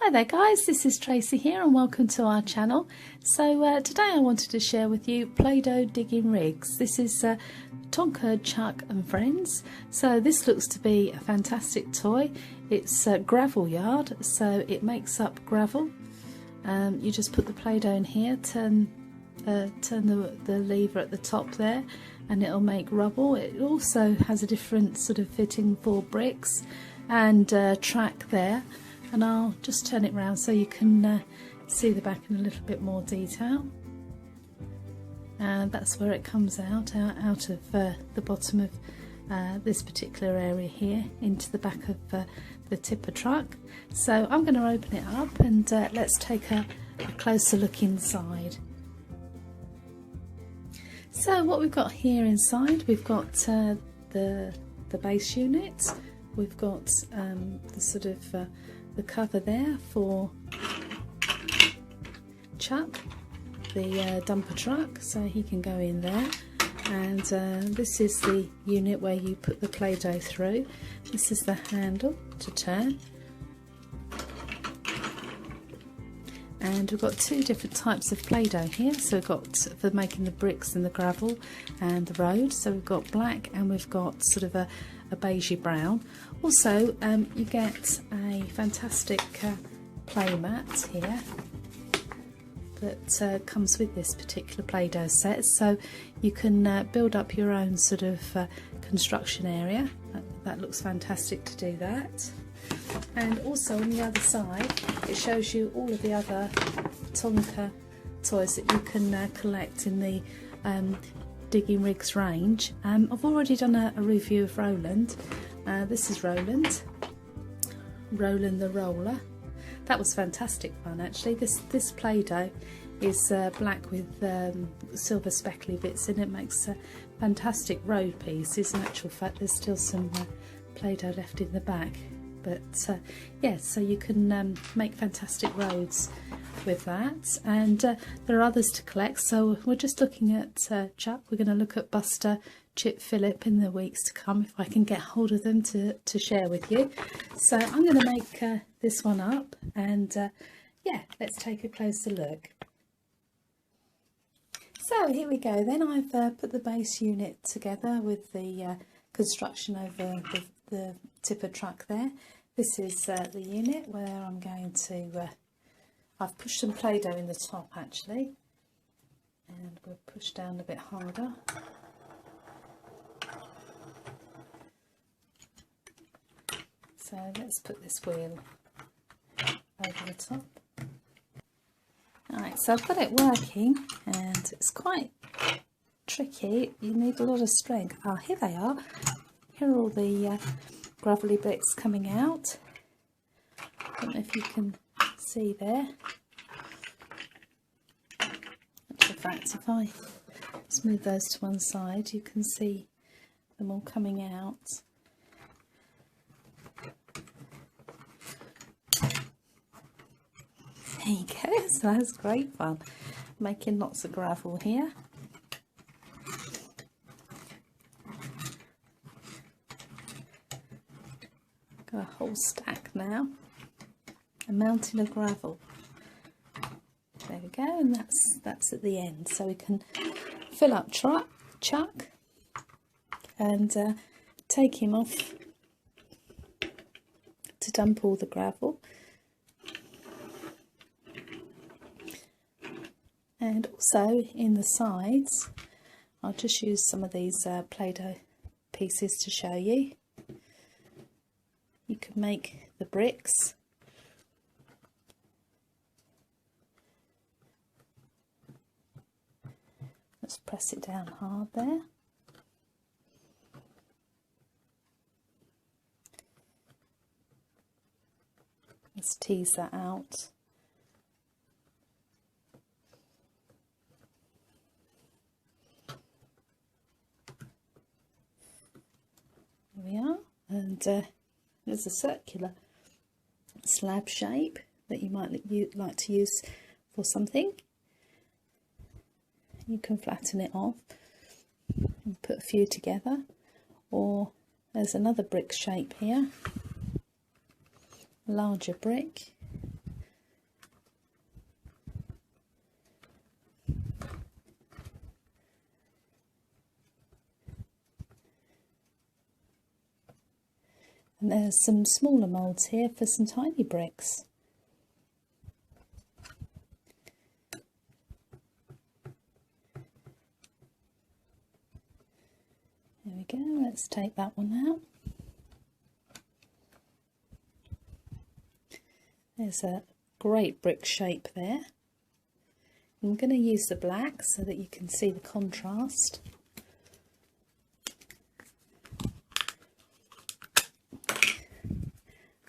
Hi there guys, this is Tracy here and welcome to our channel. So today I wanted to share with you Play-Doh digging rigs. This is Tonka, Chuck and Friends. So this looks to be a fantastic toy. It's a gravel yard, so it makes up gravel. You just put the Play-Doh in here, turn the lever at the top there and it'll make rubble. It also has a different sort of fitting for bricks and track there. And I'll just turn it round so you can see the back in a little bit more detail. And that's where it comes out of the bottom of this particular area here into the back of the tipper truck. So I'm going to open it up and let's take a closer look inside. So what we've got here inside, we've got the base unit, we've got the sort of the cover there for Chuck, the dumper truck, so he can go in there. And this is the unit where you put the Play-Doh through. This is the handle to turn. And we've got two different types of Play-Doh here. So we've got for making the bricks and the gravel and the road. So we've got black and we've got sort of a beigey brown. Also you get a fantastic play mat here that comes with this particular Play-Doh set, so you can build up your own sort of construction area. That looks fantastic to do that. And also on the other side it shows you all of the other Tonka toys that you can collect in the Digging Rigs range. I've already done a review of Roland. This is Roland the roller. That was fantastic fun actually. This Play-Doh is black with silver speckly bits in it. Makes fantastic road pieces. In actual fact there's still some Play-Doh left in the back, but yeah, so you can make fantastic roads with that. And there are others to collect, so we're just looking at Chuck. We're going to look at Buster, Chip, Philip in the weeks to come, if I can get hold of them to share with you. So I'm going to make this one up and yeah, let's take a closer look. So here we go then. I've put the base unit together with the construction over the tipper truck there. This is the unit where I'm going to I've pushed some Play-Doh in the top actually, and we'll push down a bit harder. So let's put this wheel over the top. Alright, so I've got it working and it's quite tricky. You need a lot of strength. Ah, here they are. Here are all the gravelly bits coming out. I don't know if you can see there. In fact, if I just move those to one side, you can see them all coming out. There you go. So that's great fun, making lots of gravel here. Got a whole stack now, a mountain of gravel. There we go, and that's at the end, so we can fill up Chuck and take him off to dump all the gravel. And also in the sides, I'll just use some of these Play-Doh pieces to show you. You can make the bricks. Let's press it down hard there. Let's tease that out. There we are, and there's a circular slab shape that you might like to use for something. You can flatten it off and put a few together, or there's another brick shape here, a larger brick. some smaller moulds here for some tiny bricks. There we go, let's take that one out. There's a great brick shape there. I'm going to use the black so that you can see the contrast.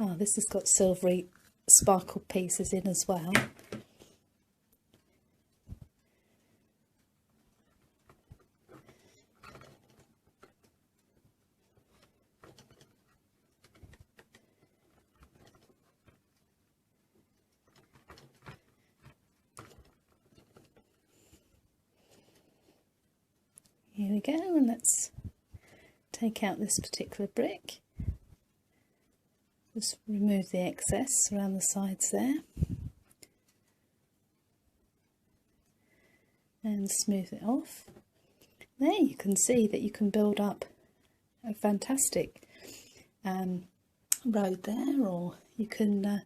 Oh, this has got silvery sparkled pieces in as well. Here we go, and let's take out this particular brick. Just remove the excess around the sides there and smooth it off. There you can see that you can build up a fantastic road there, or you can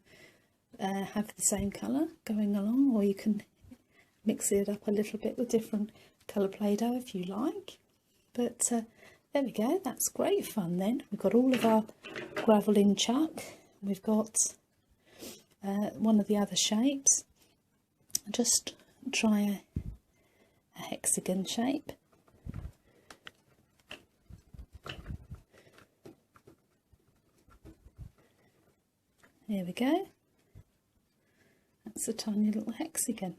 have the same colour going along, or you can mix it up a little bit with different colour Play-Doh if you like. But there we go, that's great fun then. We've got all of our gravel in chuck. We've got one of the other shapes. Just try a hexagon shape. There we go. That's a tiny little hexagon.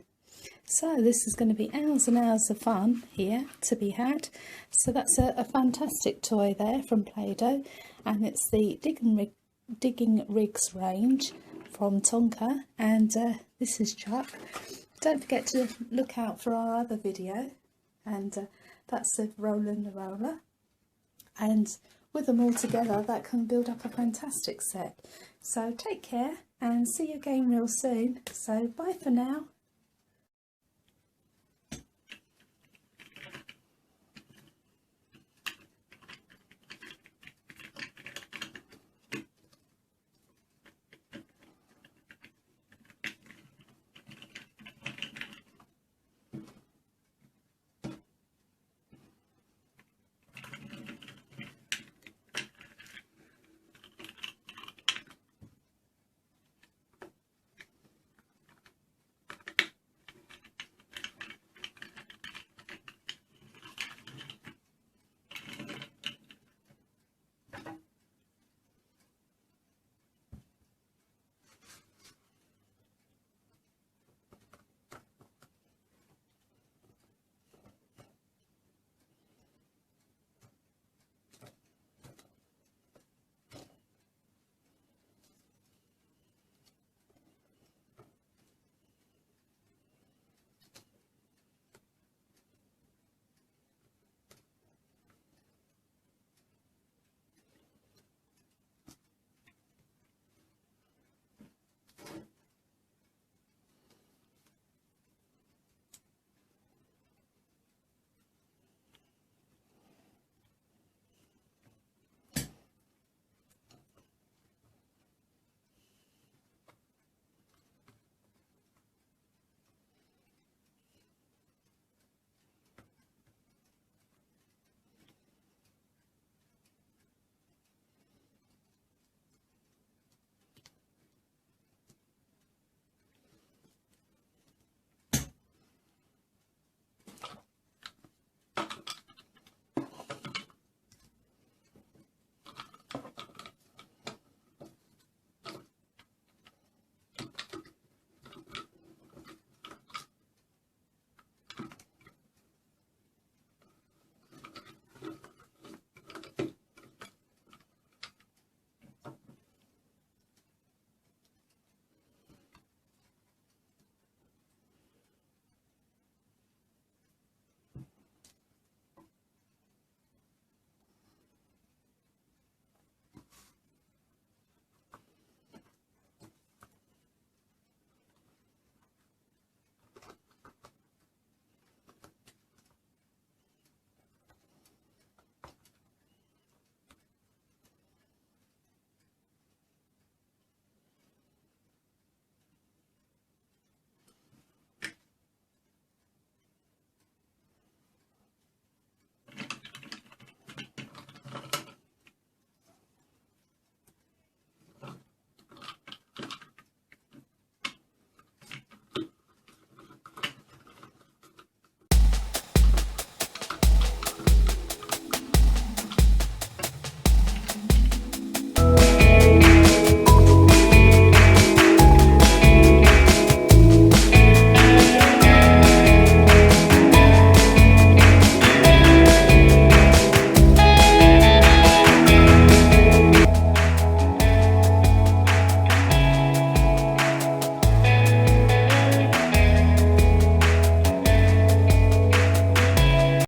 So this is going to be hours and hours of fun here to be had. So that's a fantastic toy there from Play-Doh, and it's the Digging RIGS range from Tonka, and this is Chuck. Don't forget to look out for our other video, and that's the Roland the Roller, and with them all together that can build up a fantastic set. So take care and see you again real soon. So bye for now.